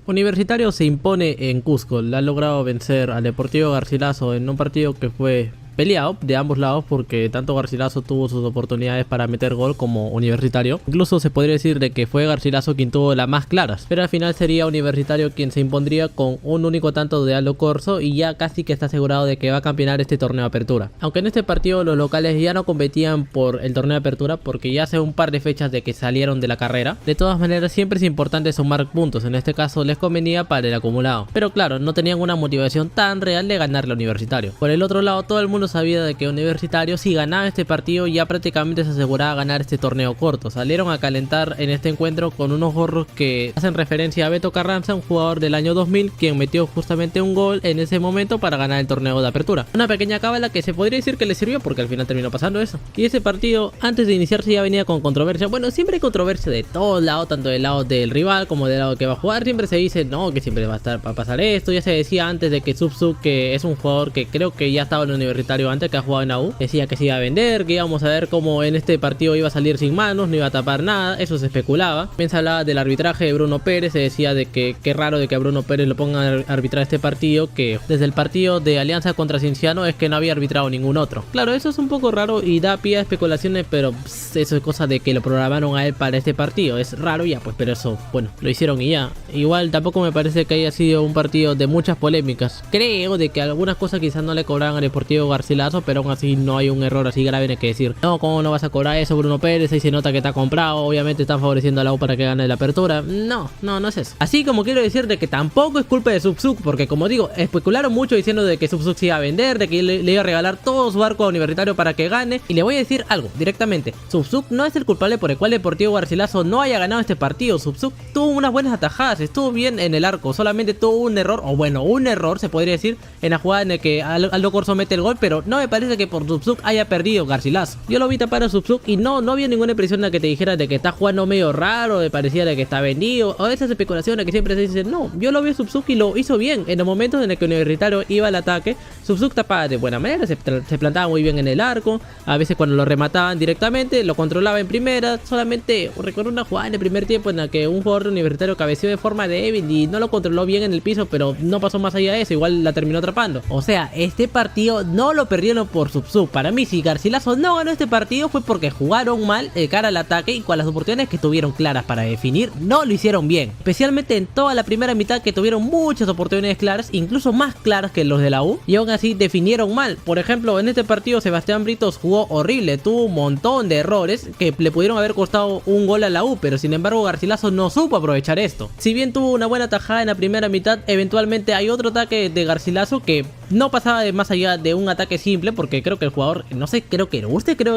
Universitario se impone en Cusco, le ha logrado vencer al Deportivo Garcilaso en un partido que fue peleado de ambos lados porque tanto Garcilaso tuvo sus oportunidades para meter gol como Universitario. Incluso se podría decir de que fue Garcilaso quien tuvo las más claras, pero al final sería Universitario quien se impondría con un único tanto de Aldo Corso y ya casi que está asegurado de que va a campeonar este torneo de apertura. Aunque en este partido los locales ya no competían por el torneo de apertura porque ya hace un par de fechas de que salieron de la carrera. De todas maneras siempre es importante sumar puntos, en este caso les convenía para el acumulado, pero claro, no tenían una motivación tan real de ganarle a Universitario. Por el otro lado, todo el mundo sabía de que Universitario, si ganaba este partido, ya prácticamente se aseguraba ganar este torneo corto. Salieron a calentar en este encuentro con unos gorros que hacen referencia a Beto Carranza, un jugador del año 2000 quien metió justamente un gol en ese momento para ganar el torneo de apertura. Una pequeña cábala que se podría decir que le sirvió porque al final terminó pasando eso. Y ese partido antes de iniciarse ya venía con controversia. Bueno, siempre hay controversia de todos lados, tanto del lado del rival como del lado que va a jugar. Siempre se dice no, que siempre va a pasar esto. Ya se decía antes de que Subsub, que es un jugador que creo que ya estaba en el Universitario antes, que ha jugado en AU, decía que se iba a vender, que íbamos a ver cómo en este partido iba a salir sin manos, no iba a tapar nada. Eso se especulaba. También se hablaba del arbitraje de Bruno Pérez. Se decía de que qué raro de que a Bruno Pérez lo pongan a arbitrar este partido, que desde el partido de Alianza contra Cienciano es que no había arbitrado ningún otro. Claro, eso es un poco raro y da pie a especulaciones, pero eso es cosa de que lo programaron a él para este partido. Es raro ya, pues, pero eso, bueno, lo hicieron y ya. Igual tampoco me parece que haya sido un partido de muchas polémicas. Creo de que algunas cosas quizás no le cobraban al Deportivo Garcilaso, pero aún así no hay un error así grave en el que decir no, ¿cómo no vas a cobrar eso, Bruno Pérez? Ahí se nota que está comprado, obviamente están favoreciendo a la U para que gane la apertura. No es eso. Así como quiero decir de que tampoco es culpa de Subsub, porque como digo, especularon mucho diciendo de que Subsub se iba a vender, de que le iba a regalar todo su arco a Universitario para que gane. Y le voy a decir algo directamente: Subsub no es el culpable por el cual Deportivo Garcilaso no haya ganado este partido. Subsub tuvo unas buenas atajadas, estuvo bien en el arco, solamente tuvo un error, o bueno, un error se podría decir, en la jugada en la que Aldo Corso mete el gol, pero no me parece que por Subsub haya perdido Garcilaso. Yo lo vi tapar a Subsub y no había ninguna impresión de que te dijera de que está jugando medio raro, de parecía de que está vendido, o esas especulaciones que siempre se dicen. No, yo lo vi a Subsub y lo hizo bien. En los momentos en el que Universitario iba al ataque, Subsub tapaba de buena manera, se plantaba muy bien en el arco. A veces cuando lo remataban directamente, lo controlaba en primera. Solamente recuerdo una jugada en el primer tiempo en la que un jugador de Universitario cabeceó de forma débil y no lo controló bien en el piso, pero no pasó más allá de eso, igual la terminó atrapando. O sea, este partido no lo perdieron por Subsub. Para mí, si Garcilaso no ganó este partido fue porque jugaron mal de cara al ataque y con las oportunidades que tuvieron claras para definir, no lo hicieron bien. Especialmente en toda la primera mitad, que tuvieron muchas oportunidades claras, incluso más claras que los de la U, y aún así definieron mal. Por ejemplo, en este partido Sebastián Britos jugó horrible, tuvo un montón de errores que le pudieron haber costado un gol a la U, pero sin embargo Garcilaso no supo aprovechar esto. Si bien tuvo una buena tajada en la primera mitad, eventualmente hay otro ataque de Garcilaso que no pasaba de más allá de un ataque simple, porque creo que el jugador, no sé, creo que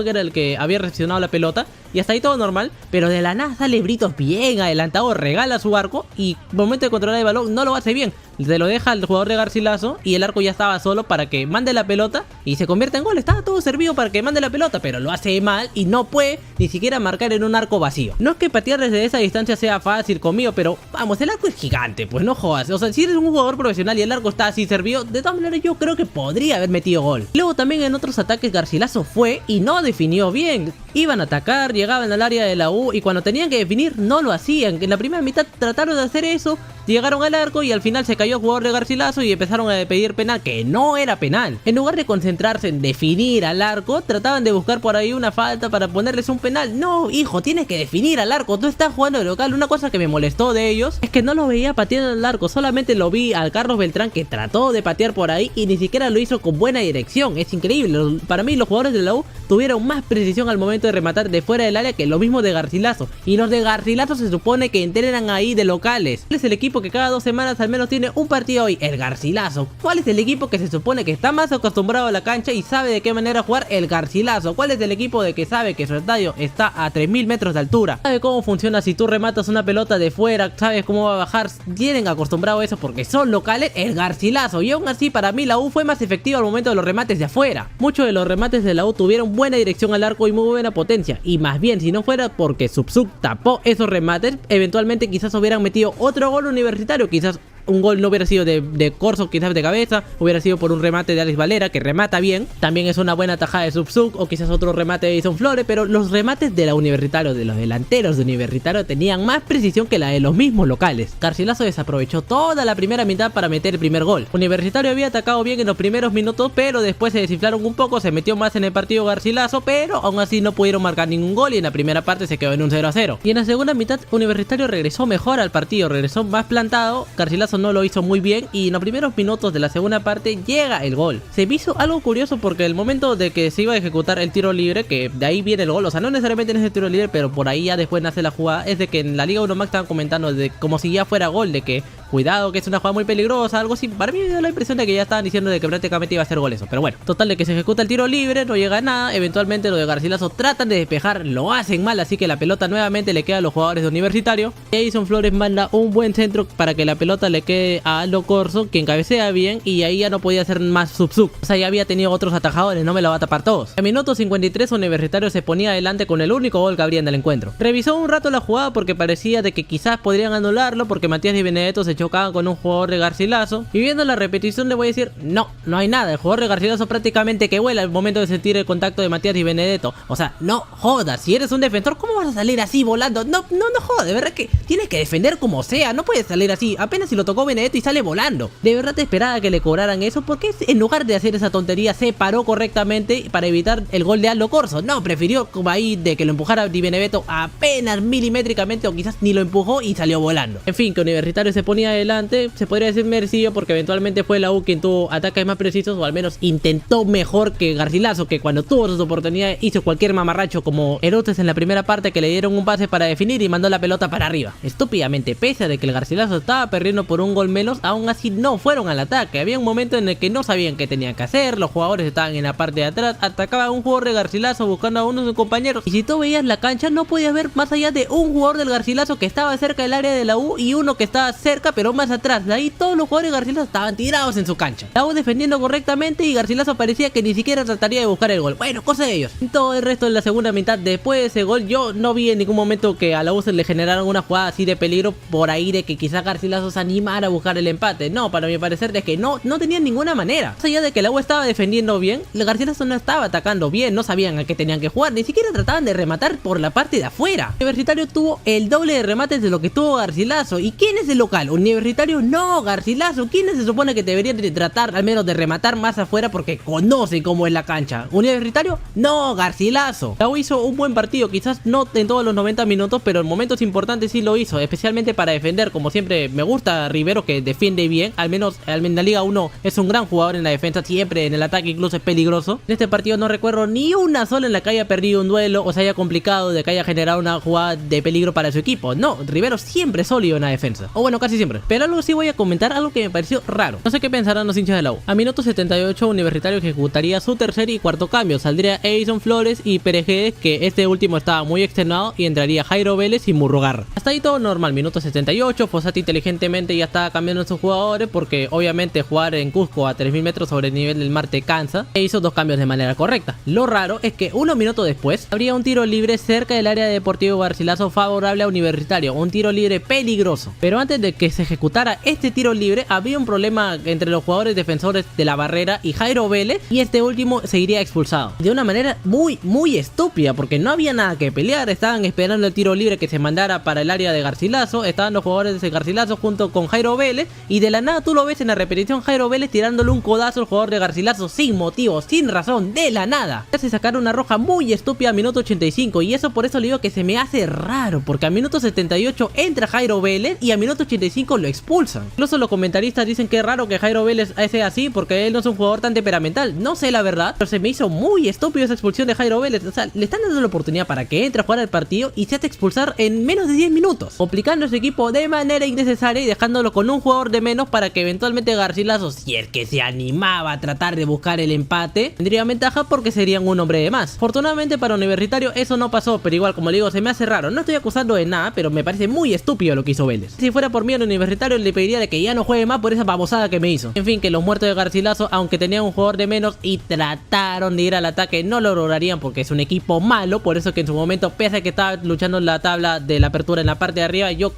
era el que había recepcionado la pelota y hasta ahí todo normal, pero de la nada sale Britos bien adelantado, regala su arco y al momento de controlar el balón no lo hace bien. Se lo deja al jugador de Garcilaso y el arco ya estaba solo para que mande la pelota y se convierte en gol. Estaba todo servido para que mande la pelota, pero lo hace mal y no puede ni siquiera marcar en un arco vacío. No es que patear desde esa distancia sea fácil conmigo, pero vamos, el arco es gigante, pues no jodas. O sea, si eres un jugador profesional y el arco está así servido, de todas maneras yo creo que podría haber metido gol. Luego también en otros ataques Garcilaso fue y no definió bien. Iban a atacar, llegaban al área de la U y cuando tenían que definir no lo hacían. En la primera mitad trataron de hacer eso, llegaron al arco y al final se cayó el jugador de Garcilaso y empezaron a pedir penal, que no era penal. En lugar de concentrarse en definir al arco, trataban de buscar por ahí una falta para ponerles un penal. No, hijo, tienes que definir al arco, tú estás jugando de local. Una cosa que me molestó de ellos es que no lo veía pateando al arco, solamente lo vi al Carlos Beltrán que trató de patear por ahí y ni siquiera lo hizo con buena dirección. Es increíble, para mí los jugadores de la U tuvieron más precisión al momento de rematar de fuera del área que lo mismo de Garcilaso, y los de Garcilaso se supone que entrenan ahí de locales. ¿Cuál es el equipo que cada 2 semanas al menos tiene un partido hoy? El Garcilaso. ¿Cuál es el equipo que se supone que está más acostumbrado a la cancha y sabe de qué manera jugar? El Garcilaso. ¿Cuál es el equipo de que sabe que su estadio está a 3000 metros de altura? Sabe cómo funciona si tú rematas una pelota de fuera, sabes cómo va a bajar, tienen acostumbrado a eso porque son locales. El Garcilaso. Y aún así para mí la U fue más efectiva al momento de los remates de afuera. Muchos de los remates de la U tuvieron buena dirección al arco y muy buena potencia, y más bien si no fuera porque Subsub tapó esos remates, eventualmente quizás hubieran metido otro gol Universitario, quizás un gol no hubiera sido de Corso, quizás de cabeza, hubiera sido por un remate de Alex Valera, que remata bien. También es una buena tajada de Subsuk, o quizás otro remate de Edison Flores, pero los remates de la Universitario, de los delanteros de Universitario, tenían más precisión que la de los mismos locales. Garcilaso desaprovechó toda la primera mitad para meter el primer gol. Universitario había atacado bien en los primeros minutos, pero después se desinflaron un poco, se metió más en el partido Garcilaso, pero aún así no pudieron marcar ningún gol y en la primera parte se quedó en un 0-0. Y en la segunda mitad Universitario regresó mejor al partido, regresó más plantado. Garcilaso no lo hizo muy bien y en los primeros minutos de la segunda parte llega el gol. Se me hizo algo curioso porque el momento de que se iba a ejecutar el tiro libre, que de ahí viene el gol, o sea, no necesariamente en ese tiro libre, pero por ahí ya después nace la jugada, es de que en la Liga 1 Max estaban comentando de como si ya fuera gol, de que cuidado que es una jugada muy peligrosa, algo así. Para mí me dio la impresión de que ya estaban diciendo de que prácticamente iba a ser gol eso, pero bueno, total de que se ejecuta el tiro libre, no llega a nada. Eventualmente los de Garcilaso tratan de despejar, lo hacen mal, así que la pelota nuevamente le queda a los jugadores de Universitario. Edison Flores manda un buen centro para que la pelota le quede a Aldo Corso, quien cabecea bien, y ahí ya no podía hacer más Subsuk, o sea, ya había tenido otros atajadores, no me lo va a tapar todos. En minuto 53 Universitario se ponía adelante con el único gol que habría en el encuentro. Revisó un rato la jugada porque parecía de que quizás podrían anularlo, porque Matías Di Benedetto se chocaban con un jugador de Garcilaso, y viendo la repetición le voy a decir, no hay nada. El jugador de Garcilaso prácticamente que vuela al momento de sentir el contacto de Matías Di Benedetto. O sea, no jodas, si eres un defensor, ¿cómo vas a salir así volando? No jodas, de verdad que tienes que defender como sea, no puedes salir así, apenas si lo tocó Benedetto y sale volando. De verdad te esperaba que le cobraran eso, porque en lugar de hacer esa tontería se paró correctamente para evitar el gol de Aldo Corso. No, prefirió como ahí de que lo empujara Di Benedetto apenas milimétricamente, o quizás ni lo empujó y salió volando. En fin, que Universitario se ponía adelante, se podría decir merecido, porque eventualmente fue la U quien tuvo ataques más precisos, o al menos intentó mejor que Garcilaso, que cuando tuvo sus oportunidades hizo cualquier mamarracho, como Erotes en la primera parte, que le dieron un pase para definir y mandó la pelota para arriba estúpidamente. Pese a de que el Garcilaso estaba perdiendo por un gol menos, aún así no fueron al ataque. Había un momento en el que no sabían qué tenían que hacer, los jugadores estaban en la parte de atrás, atacaba un jugador de Garcilaso buscando a uno de sus compañeros, y si tú veías la cancha no podías ver más allá de un jugador del Garcilaso que estaba cerca del área de la U y uno que estaba cerca pero más atrás. De ahí todos los jugadores de Garcilaso estaban tirados en su cancha, la U defendiendo correctamente y Garcilaso parecía que ni siquiera trataría de buscar el gol. Bueno, cosa de ellos. En todo el resto de la segunda mitad, después de ese gol, yo no vi en ningún momento que a la U se le generaron una jugada así de peligro, por ahí de que quizás Garcilaso se animara a buscar el empate. No, para mi parecer es que no tenían ninguna manera. Más allá de que la U estaba defendiendo bien, el Garcilaso no estaba atacando bien, no sabían a qué tenían que jugar, ni siquiera trataban de rematar por la parte de afuera. Universitario tuvo el doble de remates de lo que tuvo Garcilaso. ¿Y quién es el local? Universitario no, Garcilaso. ¿Quiénes se supone que deberían de tratar al menos de rematar más afuera porque conocen cómo es la cancha? Universitario no, Garcilaso. La U hizo un buen partido, quizás no en todos los 90 minutos, pero en momentos importantes sí lo hizo, especialmente para defender. Como siempre me gusta Rivero, que defiende bien, al menos en la Liga 1 es un gran jugador en la defensa, siempre en el ataque incluso es peligroso. En este partido no recuerdo ni una sola en la que haya perdido un duelo o se haya complicado de que haya generado una jugada de peligro para su equipo. No, Rivero siempre es sólido en la defensa, o bueno, casi siempre. Pero algo sí voy a comentar, algo que me pareció raro. No sé qué pensarán los hinchas de la U. A minuto 78 Universitario ejecutaría su tercer y cuarto cambio. Saldría Edison Flores y Perejedes, que este último estaba muy extenuado, y entraría Jairo Vélez y Murrugarra. Hasta ahí todo normal. Minuto 78, Fossati inteligentemente ya estaba cambiando sus jugadores, porque obviamente jugar en Cusco a 3000 metros sobre el nivel del mar te cansa, e hizo dos cambios de manera correcta. Lo raro es que unos minutos después habría un tiro libre cerca del área de Deportivo Garcilaso favorable a Universitario, un tiro libre peligroso. Pero antes de que se ejecutara este tiro libre había un problema entre los jugadores defensores de la barrera y Jairo Vélez, y este último seguiría expulsado de una manera muy estúpida, porque no había nada que pelear. Estaban esperando el tiro libre que se mandara para el área de Garcilaso, estaban los jugadores de Garcilaso junto con Jairo Vélez, y de la nada tú lo ves en la repetición, Jairo Vélez tirándole un codazo al jugador de Garcilaso sin motivo, sin razón, de la nada. Se sacaron una roja muy estúpida a minuto 85, y eso por eso le digo que se me hace raro, porque a minuto 78 entra Jairo Vélez y a minuto 85 lo expulsan. Incluso los comentaristas dicen que es raro que Jairo Vélez sea así, porque él no es un jugador tan temperamental. No sé la verdad, pero se me hizo muy estúpido esa expulsión de Jairo Vélez. O sea, le están dando la oportunidad para que entre a jugar al partido y se hace expulsar en menos de 10 minutos, complicando a su equipo de manera innecesaria y dejándolo con un jugador de menos para que eventualmente Garcilaso, si es que se animaba a tratar de buscar el empate, tendría ventaja porque serían un hombre de más. Afortunadamente para Universitario eso no pasó, pero igual, como le digo, se me hace raro. No estoy acusando de nada, pero me parece muy estúpido lo que hizo Vélez. Si fuera por mí en Universitario le pediría de que ya no juegue más por esa babosada que me hizo. En fin, que los muertos de Garcilaso, aunque tenían un jugador de menos y trataron de ir al ataque, no lo lograrían porque es un equipo malo. Por eso que en su momento, pese a que estaba luchando en la tabla de la apertura en la parte de arriba, yo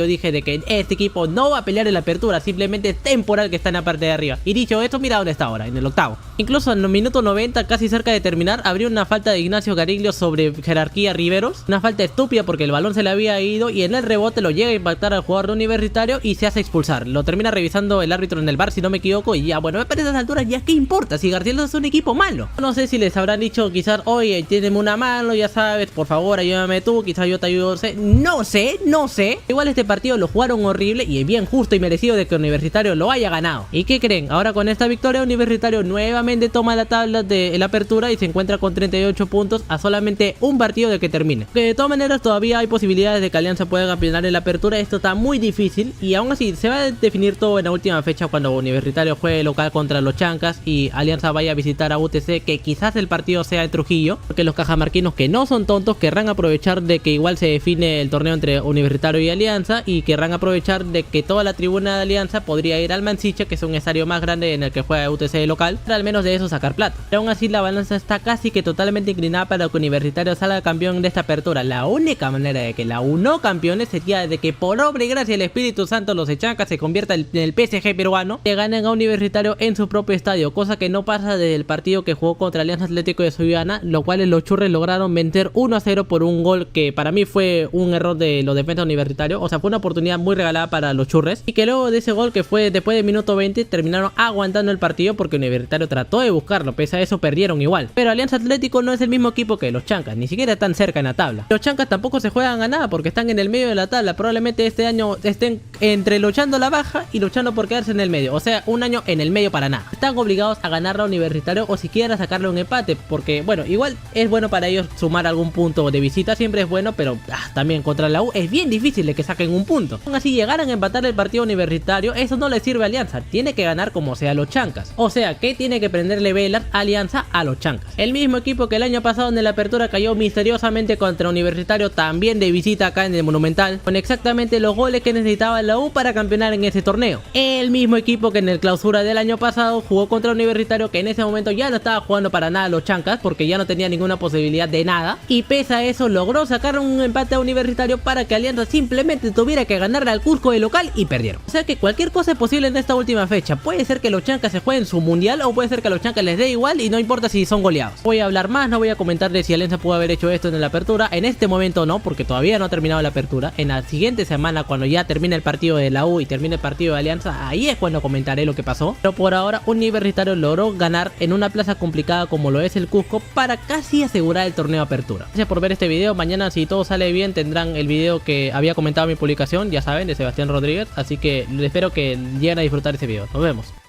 dije de que este equipo no va a pelear en la apertura, simplemente es temporal que está en la parte de arriba. Y dicho esto, mira dónde está ahora, en el octavo. Incluso en el minuto 90, casi cerca de terminar, abrió una falta de Ignacio Gariglio sobre Jerarquía Riveros. Una falta estúpida porque el balón se le había ido y en el rebote lo llega a impactar al jugador de Universitario y se hace expulsar. Lo termina revisando el árbitro en el VAR, si no me equivoco, y ya, bueno, para esas alturas ya qué importa si Garcilaso es un equipo malo. No sé si les habrán dicho quizás, oye, tiéneme una mano, ya sabes, por favor, ayúdame tú, quizás yo te ayudo. No sé. Igual este partido lo jugaron horrible y es bien justo y merecido de que Universitario lo haya ganado. ¿Y qué creen? Ahora con esta victoria Universitario nuevamente toma la tabla de la apertura y se encuentra con 38 puntos a solamente un partido de que termine. Que de todas maneras todavía hay posibilidades de que Alianza pueda campeonar en la apertura. Esto está muy difícil y aún así se va a definir todo en la última fecha cuando Universitario juegue local contra los Chancas y Alianza vaya a visitar a UTC, que quizás el partido sea en Trujillo, porque los cajamarquinos, que no son tontos, querrán aprovechar de que igual se define el torneo entre Universitario y Alianza y querrán aprovechar de que toda la tribuna de Alianza podría ir al Mansiche, que es un estadio más grande en el que juega UTC local, para al menos de eso sacar plata. Pero aún así la balanza está casi que totalmente inclinada para que Universitario salga campeón de esta apertura. La única manera de que la UNO campeones sería de que por obra y gracia del Espíritu Santo los Chancas se conviertan en el PSG peruano, que ganen a Universitario en su propio estadio, cosa que no pasa desde el partido que jugó contra Alianza Atlético de Sullana, lo cual los Churres lograron vencer 1-0 por un gol que para mí fue un error de los defensas Universitarios. O sea, fue una oportunidad muy regalada para los Churres, y que luego de ese gol, que fue después del minuto 20, terminaron aguantando el partido porque Universitario trató de buscarlo. Pese a eso perdieron igual. Pero Alianza Atlético no es el mismo equipo que los Chancas, ni siquiera están cerca en la tabla. Los Chancas tampoco se juegan a nada porque están en el medio de la tabla. Probablemente este año estén entre luchando la baja y luchando por quedarse en el medio. O sea, un año en el medio para nada. Están obligados a ganar a Universitario o siquiera sacarle un empate, porque bueno, igual es bueno para ellos sumar algún punto de visita, siempre es bueno, pero también contra la U es bien difícil de que saquen un punto. Aún así llegaran a empatar el partido Universitario, eso no le sirve a Alianza, tiene que ganar como sea a los Chancas. O sea, que tiene que prenderle velas a Alianza a los Chancas. El mismo equipo que el año pasado en la apertura cayó misteriosamente contra Universitario, también de visita acá en el Monumental, con exactamente los goles que necesitaba la U para campeonar en ese torneo. El mismo equipo que en el clausura del año pasado jugó contra Universitario, que en ese momento ya no estaba jugando para nada los Chancas porque ya no tenía ninguna posibilidad de nada, y pese a eso logró sacar un empate a Universitario para que Alianza simplemente tuviera que ganarle al Cusco de local, y perdieron. O sea que cualquier cosa es posible en esta última fecha. Puede ser que los Chancas se jueguen su mundial, o puede ser que a los Chancas les dé igual y no importa si son goleados. Voy a hablar más, no voy a comentar de si Alianza pudo haber hecho esto en la apertura. En este momento no, porque todavía no ha terminado la apertura. En la siguiente semana, cuando ya termine el partido de la U y termine el partido de Alianza, ahí es cuando comentaré lo que pasó. Pero por ahora Universitario logró ganar en una plaza complicada como lo es el Cusco para casi asegurar el torneo apertura. Gracias por ver este video. Mañana, si todo sale bien, tendrán el video que había comentado en mi publicación, ya saben, de Sebastián Rodríguez. Así que espero que lleguen a disfrutar ese video. Nos vemos.